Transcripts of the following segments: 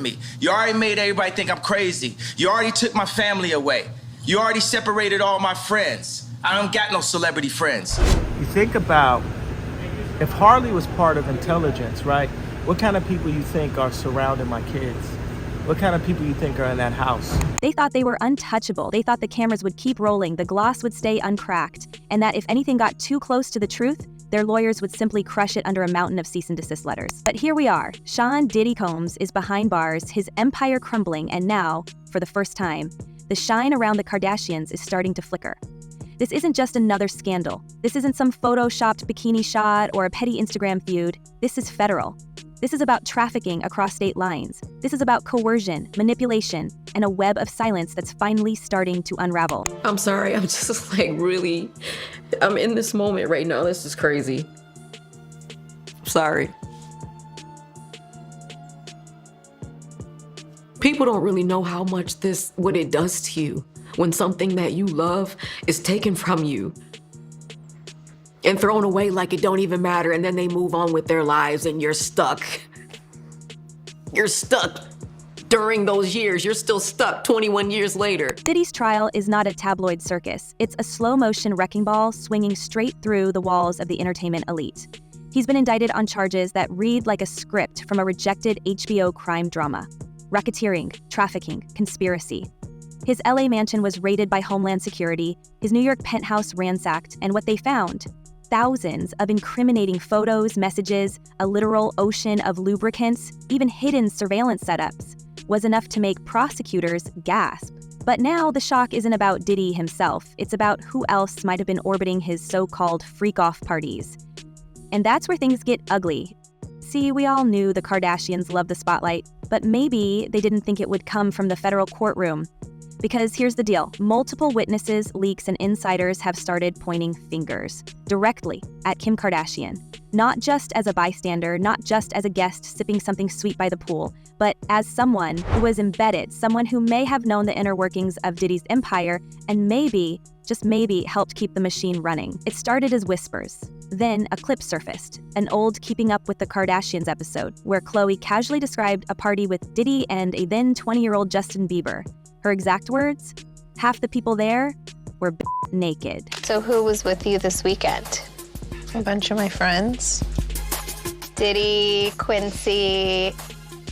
me. You already made everybody think I'm crazy. You already took my family away. You already separated all my friends. I don't got no celebrity friends. You think about if Harley was part of intelligence, right? What kind of people you think are surrounding my kids? What kind of people you think are in that house? They thought they were untouchable. They thought the cameras would keep rolling, the gloss would stay uncracked, and that if anything got too close to the truth, their lawyers would simply crush it under a mountain of cease and desist letters. But here we are. Sean Diddy Combs is behind bars, his empire crumbling, and now, for the first time, the shine around the Kardashians is starting to flicker. This isn't just another scandal. This isn't some photoshopped bikini shot or a petty Instagram feud. This is federal. This is about trafficking across state lines. This is about coercion, manipulation, and a web of silence that's finally starting to unravel. I'm sorry, I'm just I'm in this moment right now. This is crazy. Sorry. People don't really know how much what it does to you when something that you love is taken from you and thrown away like it don't even matter, and then they move on with their lives and you're stuck. You're stuck during those years. You're still stuck 21 years later. Diddy's trial is not a tabloid circus. It's a slow-motion wrecking ball swinging straight through the walls of the entertainment elite. He's been indicted on charges that read like a script from a rejected HBO crime drama. Racketeering, trafficking, conspiracy. His LA mansion was raided by Homeland Security, his New York penthouse ransacked, and what they found: thousands of incriminating photos, messages, a literal ocean of lubricants, even hidden surveillance setups, was enough to make prosecutors gasp. But now the shock isn't about Diddy himself, it's about who else might have been orbiting his so-called freak-off parties. And that's where things get ugly. See, we all knew the Kardashians loved the spotlight, but maybe they didn't think it would come from the federal courtroom. Because here's the deal, multiple witnesses, leaks, and insiders have started pointing fingers directly at Kim Kardashian. Not just as a bystander, not just as a guest sipping something sweet by the pool, but as someone who was embedded, someone who may have known the inner workings of Diddy's empire and maybe, just maybe, helped keep the machine running. It started as whispers. Then a clip surfaced, an old Keeping Up with the Kardashians episode, where Khloe casually described a party with Diddy and a then 20-year-old Justin Bieber. Her exact words? Half the people there were naked. So who was with you this weekend? A bunch of my friends. Diddy, Quincy,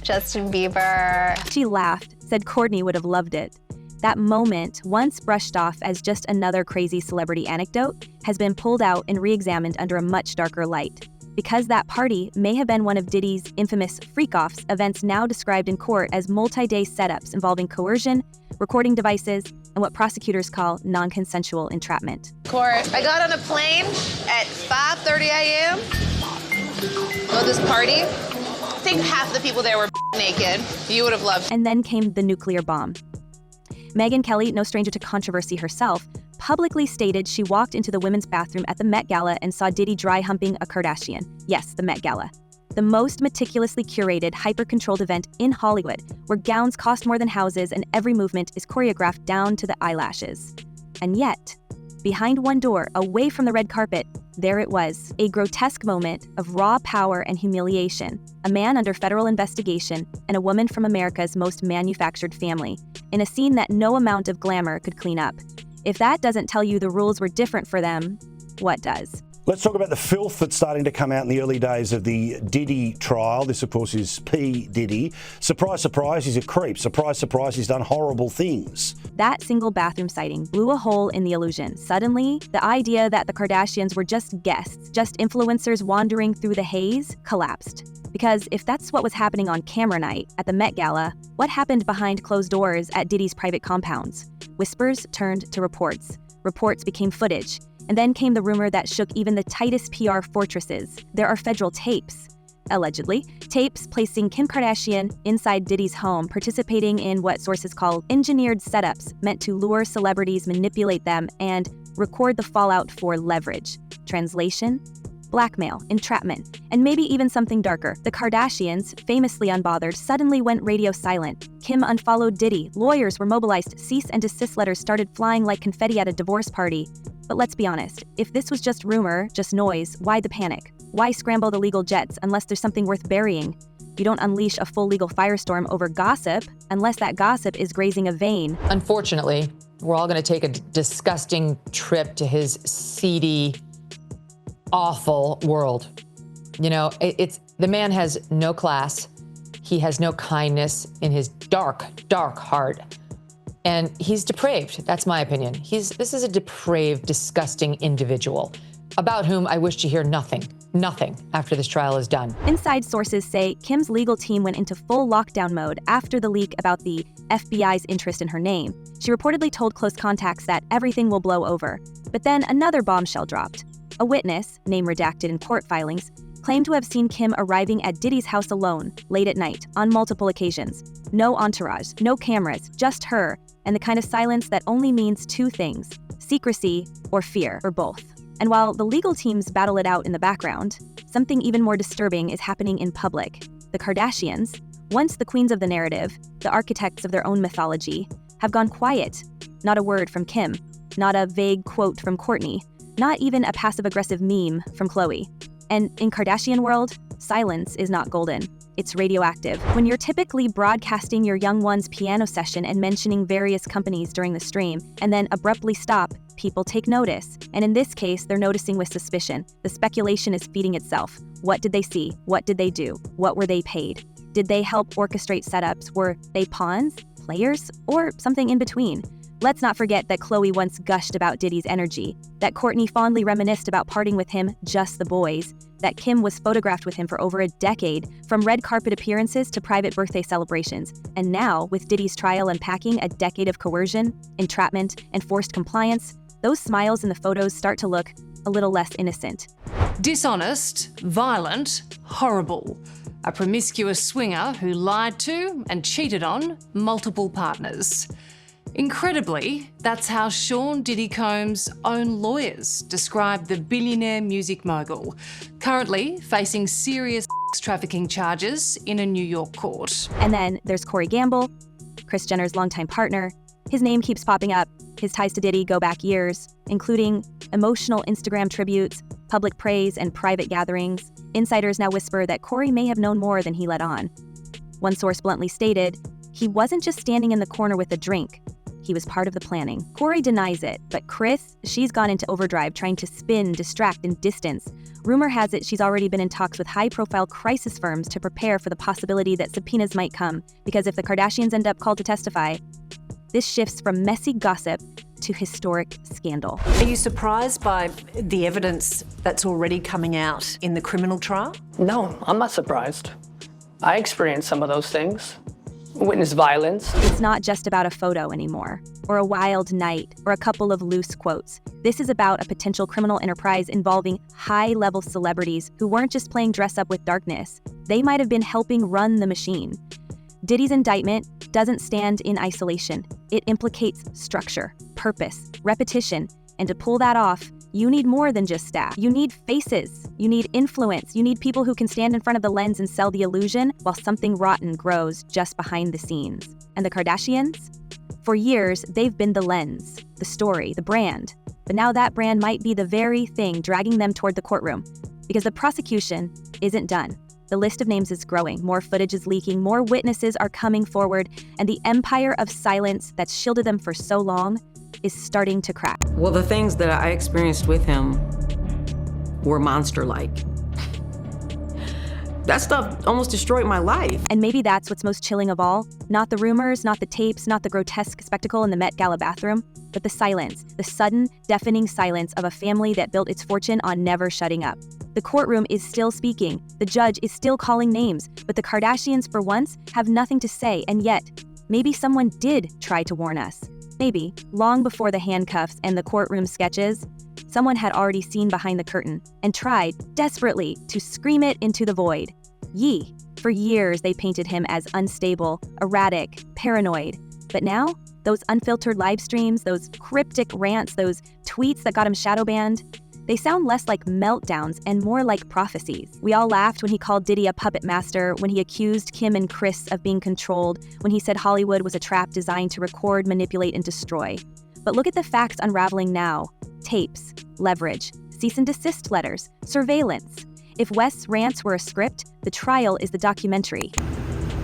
Justin Bieber. She laughed, said Kourtney would have loved it. That moment, once brushed off as just another crazy celebrity anecdote, has been pulled out and re-examined under a much darker light. Because that party may have been one of Diddy's infamous freak-offs, events now described in court as multi-day setups involving coercion, recording devices, and what prosecutors call non-consensual entrapment. Cory, I got on a plane at 5:30 a.m. Go to this party. I think half the people there were naked. You would have loved. And then came the nuclear bomb. Megyn Kelly, no stranger to controversy herself, publicly stated she walked into the women's bathroom at the Met Gala and saw Diddy dry humping a Kardashian. Yes, the Met Gala. The most meticulously curated, hyper-controlled event in Hollywood, where gowns cost more than houses and every movement is choreographed down to the eyelashes. And yet, behind one door, away from the red carpet, there it was, a grotesque moment of raw power and humiliation, a man under federal investigation and a woman from America's most manufactured family, in a scene that no amount of glamour could clean up. If that doesn't tell you the rules were different for them, what does? Let's talk about the filth that's starting to come out in the early days of the Diddy trial. This, of course, is P. Diddy. Surprise, surprise, he's a creep. Surprise, surprise, he's done horrible things. That single bathroom sighting blew a hole in the illusion. Suddenly, the idea that the Kardashians were just guests, just influencers wandering through the haze, collapsed. Because if that's what was happening on camera night at the Met Gala, what happened behind closed doors at Diddy's private compounds? Whispers turned to reports. Reports became footage. And then came the rumor that shook even the tightest PR fortresses. There are federal tapes, allegedly, tapes placing Kim Kardashian inside Diddy's home, participating in what sources call engineered setups meant to lure celebrities, manipulate them, and record the fallout for leverage. Translation? Blackmail, entrapment, and maybe even something darker. The Kardashians, famously unbothered, suddenly went radio silent. Kim unfollowed Diddy, lawyers were mobilized, cease and desist letters started flying like confetti at a divorce party. But let's be honest, if this was just rumor, just noise, why the panic? Why scramble the legal jets unless there's something worth burying? You don't unleash a full legal firestorm over gossip unless that gossip is grazing a vein. Unfortunately, we're all going to take a disgusting trip to his seedy, awful world. You know, the man has no class. He has no kindness in his dark, dark heart. And he's depraved. That's my opinion. This is a depraved, disgusting individual about whom I wish to hear nothing after this trial is done. Inside sources say Kim's legal team went into full lockdown mode after the leak about the FBI's interest in her name. She reportedly told close contacts that everything will blow over. But then another bombshell dropped. A witness, name redacted in court filings, claimed to have seen Kim arriving at Diddy's house alone, late at night, on multiple occasions. No entourage, no cameras, just her, and the kind of silence that only means two things: secrecy or fear, or both. And while the legal teams battle it out in the background, something even more disturbing is happening in public. The Kardashians, once the queens of the narrative, the architects of their own mythology, have gone quiet. Not a word from Kim, not a vague quote from Kourtney, not even a passive-aggressive meme from Khloe. And in Kardashian world, silence is not golden. It's radioactive. When you're typically broadcasting your young one's piano session and mentioning various companies during the stream, and then abruptly stop, people take notice. And in this case, they're noticing with suspicion. The speculation is feeding itself. What did they see? What did they do? What were they paid? Did they help orchestrate setups? Were they pawns, players, or something in between? Let's not forget that Khloe once gushed about Diddy's energy, that Kourtney fondly reminisced about parting with him, just the boys, that Kim was photographed with him for over a decade, from red carpet appearances to private birthday celebrations. And now, with Diddy's trial unpacking a decade of coercion, entrapment, and forced compliance, those smiles in the photos start to look a little less innocent. Dishonest, violent, horrible. A promiscuous swinger who lied to and cheated on multiple partners. Incredibly, that's how Sean Diddy Combs' own lawyers described the billionaire music mogul, currently facing serious trafficking charges in a New York court. And then there's Cory Gamble, Kris Jenner's longtime partner. His name keeps popping up. His ties to Diddy go back years, including emotional Instagram tributes, public praise, and private gatherings. Insiders now whisper that Cory may have known more than he let on. One source bluntly stated, he wasn't just standing in the corner with a drink. He was part of the planning. Cory denies it, but Kris, she's gone into overdrive trying to spin, distract, and distance. Rumor has it she's already been in talks with high-profile crisis firms to prepare for the possibility that subpoenas might come, because if the Kardashians end up called to testify, this shifts from messy gossip to historic scandal. Are you surprised by the evidence that's already coming out in the criminal trial? No, I'm not surprised. I experienced some of those things. Witness violence. It's not just about a photo anymore, or a wild night, or a couple of loose quotes. This is about a potential criminal enterprise involving high-level celebrities who weren't just playing dress-up with darkness. They might have been helping run the machine. Diddy's indictment doesn't stand in isolation. It implicates structure, purpose, repetition, and to pull that off, you need more than just staff. You need faces, you need influence, you need people who can stand in front of the lens and sell the illusion while something rotten grows just behind the scenes. And the Kardashians? For years, they've been the lens, the story, the brand. But now that brand might be the very thing dragging them toward the courtroom, because the prosecution isn't done. The list of names is growing, more footage is leaking, more witnesses are coming forward, and the empire of silence that's shielded them for so long is starting to crack. Well, the things that I experienced with him were monster-like. That stuff almost destroyed my life. And maybe that's what's most chilling of all. Not the rumors, not the tapes, not the grotesque spectacle in the Met Gala bathroom, but the silence, the sudden, deafening silence of a family that built its fortune on never shutting up. The courtroom is still speaking, the judge is still calling names, but the Kardashians, for once, have nothing to say, and yet, maybe someone did try to warn us. Maybe, long before the handcuffs and the courtroom sketches, someone had already seen behind the curtain and tried, desperately, to scream it into the void. Yee. For years, they painted him as unstable, erratic, paranoid. But now, those unfiltered live streams, those cryptic rants, those tweets that got him shadow banned, they sound less like meltdowns and more like prophecies. We all laughed when he called Diddy a puppet master, when he accused Kim and Kris of being controlled, when he said Hollywood was a trap designed to record, manipulate, and destroy. But look at the facts unraveling now. Tapes, leverage, cease and desist letters, surveillance. If West's rants were a script, the trial is the documentary.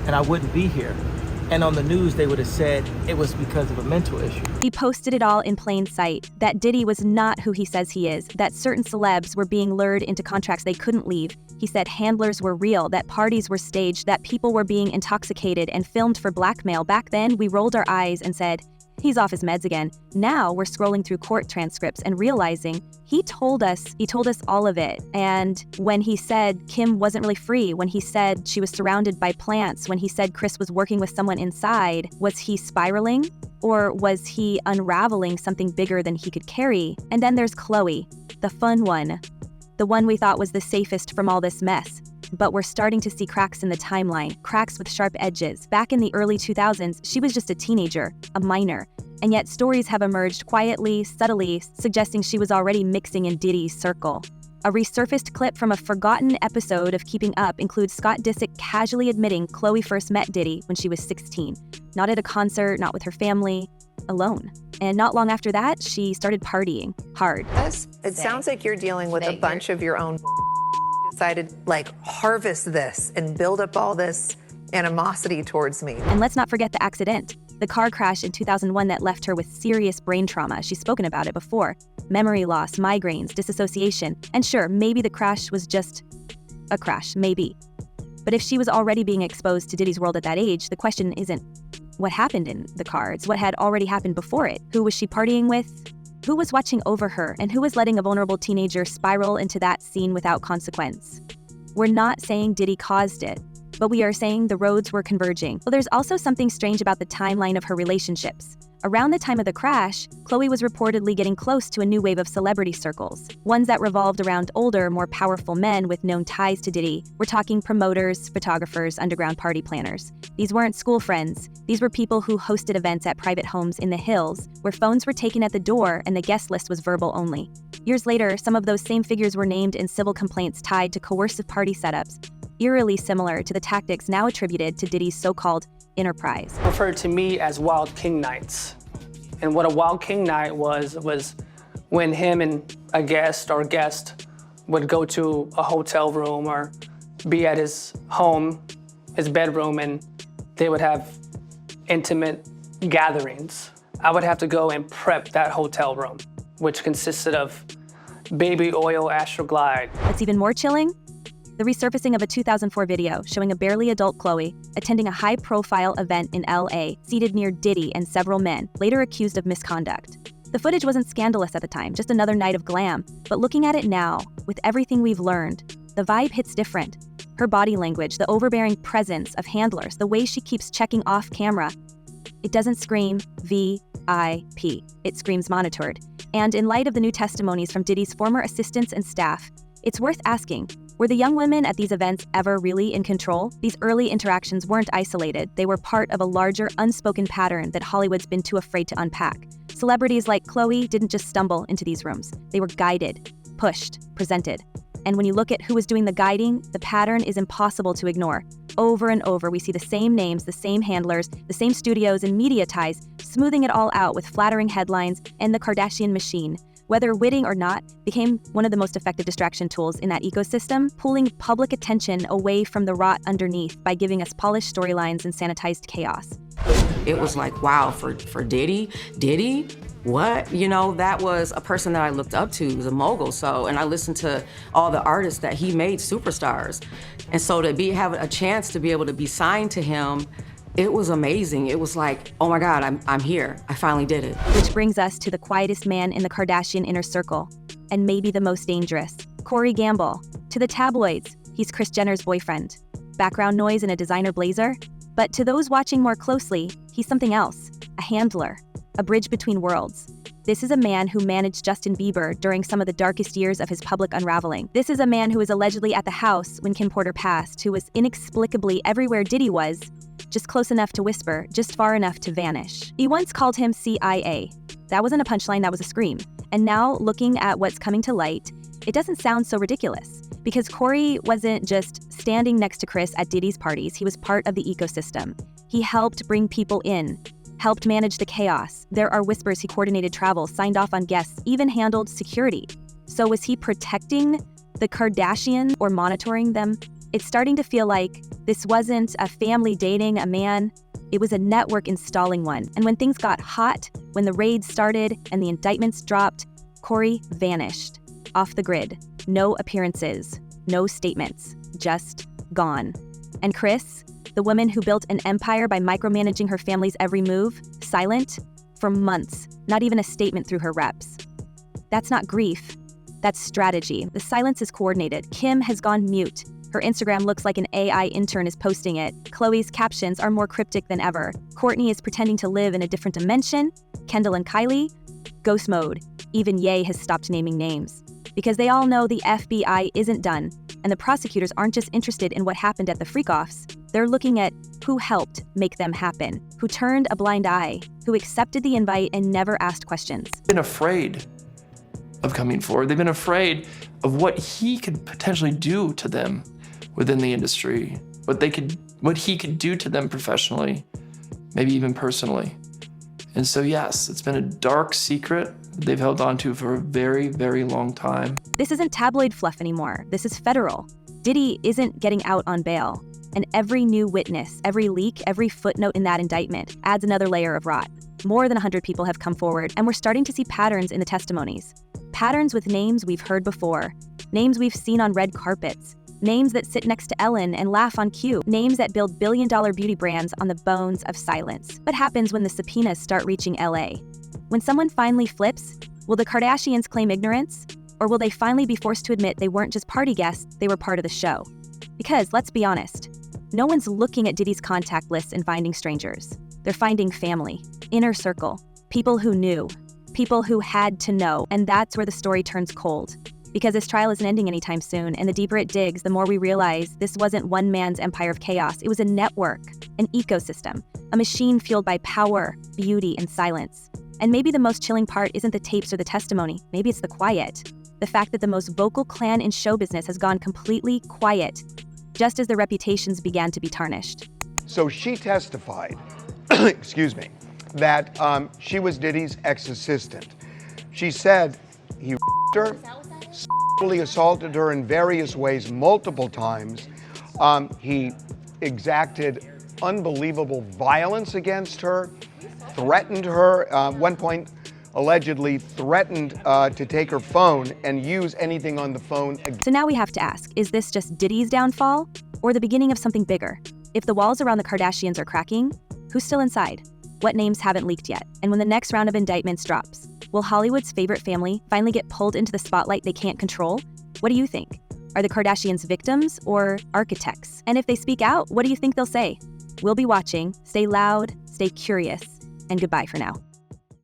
And I wouldn't be here. And on the news, they would have said it was because of a mental issue. He posted it all in plain sight, that Diddy was not who he says he is, that certain celebs were being lured into contracts they couldn't leave. He said handlers were real, that parties were staged, that people were being intoxicated and filmed for blackmail. Back then, we rolled our eyes and said, he's off his meds again. Now we're scrolling through court transcripts and realizing he told us all of it. And when he said Kim wasn't really free, when he said she was surrounded by plants, when he said Kris was working with someone inside, was he spiraling? Or was he unraveling something bigger than he could carry? And then there's Khloe, the fun one. The one we thought was the safest from all this mess. But we're starting to see cracks in the timeline, cracks with sharp edges. Back in the early 2000s, she was just a teenager, a minor. And yet stories have emerged quietly, subtly, suggesting she was already mixing in Diddy's circle. A resurfaced clip from a forgotten episode of Keeping Up includes Scott Disick casually admitting Khloe first met Diddy when she was 16. Not at a concert, not with her family, alone. And not long after that, she started partying hard. It sounds like you're dealing with a bunch of your own decided, like, harvest this and build up all this animosity towards me. And let's not forget the accident. The car crash in 2001 that left her with serious brain trauma. She's spoken about it before. Memory loss, migraines, disassociation. And sure, maybe the crash was just a crash, maybe. But if she was already being exposed to Diddy's world at that age, the question isn't what happened in the car, it's what had already happened before it. Who was she partying with? Who was watching over her? And who was letting a vulnerable teenager spiral into that scene without consequence? We're not saying Diddy caused it, but we are saying the roads were converging. Well, there's also something strange about the timeline of her relationships. Around the time of the crash, Khloe was reportedly getting close to a new wave of celebrity circles, ones that revolved around older, more powerful men with known ties to Diddy. We're talking promoters, photographers, underground party planners. These weren't school friends. These were people who hosted events at private homes in the hills, where phones were taken at the door and the guest list was verbal only. Years later, some of those same figures were named in civil complaints tied to coercive party setups, eerily similar to the tactics now attributed to Diddy's so-called enterprise. Referred to me as Wild King Nights. And what a Wild King Night was when him and a guest would go to a hotel room or be at his home, his bedroom, and they would have intimate gatherings. I would have to go and prep that hotel room, which consisted of baby oil Astroglide. What's even more chilling? The resurfacing of a 2004 video showing a barely adult Khloe attending a high-profile event in LA, seated near Diddy and several men, later accused of misconduct. The footage wasn't scandalous at the time, just another night of glam. But looking at it now, with everything we've learned, the vibe hits different. Her body language, the overbearing presence of handlers, the way she keeps checking off camera, it doesn't scream VIP. It screams monitored. And in light of the new testimonies from Diddy's former assistants and staff, it's worth asking, were the young women at these events ever really in control? These early interactions weren't isolated. They were part of a larger, unspoken pattern that Hollywood's been too afraid to unpack. Celebrities like Khloe didn't just stumble into these rooms. They were guided, pushed, presented. And when you look at who was doing the guiding, the pattern is impossible to ignore. Over and over, we see the same names, the same handlers, the same studios and media ties, smoothing it all out with flattering headlines and the Kardashian machine. Whether witting or not, became one of the most effective distraction tools in that ecosystem, pulling public attention away from the rot underneath by giving us polished storylines and sanitized chaos. It was like, wow, for Diddy? What? You know, that was a person that I looked up to, he was a mogul, and I listened to all the artists that he made superstars. And so to have a chance to be able to be signed to him, it was amazing. It was like, oh my God, I'm here. I finally did it. Which brings us to the quietest man in the Kardashian inner circle, and maybe the most dangerous, Cory Gamble. To the tabloids, he's Kris Jenner's boyfriend. Background noise in a designer blazer. But to those watching more closely, he's something else, a handler, a bridge between worlds. This is a man who managed Justin Bieber during some of the darkest years of his public unraveling. This is a man who was allegedly at the house when Kim Porter passed, who was inexplicably everywhere Diddy was, just close enough to whisper, just far enough to vanish. He once called him CIA. That wasn't a punchline, that was a scream. And now, looking at what's coming to light, it doesn't sound so ridiculous. Because Cory wasn't just standing next to Kris at Diddy's parties, he was part of the ecosystem. He helped bring people in, helped manage the chaos. There are whispers he coordinated travel, signed off on guests, even handled security. So was he protecting The Kardashians were monitoring them. It's starting to feel like this wasn't a family dating a man. It was a network installing one. And when things got hot, when the raids started and the indictments dropped, Cory vanished. Off the grid. No appearances. No statements. Just gone. And Kris, the woman who built an empire by micromanaging her family's every move, silent for months. Not even a statement through her reps. That's not grief. That's strategy. The silence is coordinated. Kim has gone mute. Her Instagram looks like an AI intern is posting it. Khloe's captions are more cryptic than ever. Kourtney is pretending to live in a different dimension. Kendall and Kylie, ghost mode. Even Ye has stopped naming names. Because they all know the FBI isn't done, and the prosecutors aren't just interested in what happened at the freak-offs. They're looking at who helped make them happen, who turned a blind eye, who accepted the invite and never asked questions. Been afraid of coming forward. They've been afraid of what he could potentially do to them within the industry, what he could do to them professionally, maybe even personally. And so yes, it's been a dark secret they've held on to for a very, very long time. This isn't tabloid fluff anymore. This is federal. Diddy isn't getting out on bail. And every new witness, every leak, every footnote in that indictment adds another layer of rot. More than 100 people have come forward, and we're starting to see patterns in the testimonies. Patterns with names we've heard before, names we've seen on red carpets, names that sit next to Ellen and laugh on cue, names that build billion-dollar beauty brands on the bones of silence. What happens when the subpoenas start reaching LA? When someone finally flips, will the Kardashians claim ignorance? Or will they finally be forced to admit they weren't just party guests, they were part of the show? Because, let's be honest, no one's looking at Diddy's contact lists and finding strangers. They're finding family, inner circle, people who knew, people who had to know, and that's where the story turns cold. Because this trial isn't ending anytime soon, and the deeper it digs, the more we realize this wasn't one man's empire of chaos. It was a network, an ecosystem, a machine fueled by power, beauty, and silence. And maybe the most chilling part isn't the tapes or the testimony. Maybe it's the quiet. The fact that the most vocal clan in show business has gone completely quiet, just as their reputations began to be tarnished. So she testified, excuse me, that she was Diddy's ex-assistant. She said he her, sexually assaulted her in various ways multiple times. He exacted unbelievable violence against her, threatened her, one point allegedly threatened to take her phone and use anything on the phone. So now we have to ask, is this just Diddy's downfall or the beginning of something bigger? If the walls around the Kardashians are cracking, who's still inside? What names haven't leaked yet? And when the next round of indictments drops, will Hollywood's favorite family finally get pulled into the spotlight they can't control? What do you think? Are the Kardashians victims or architects? And if they speak out, what do you think they'll say? We'll be watching. Stay loud, stay curious, and goodbye for now.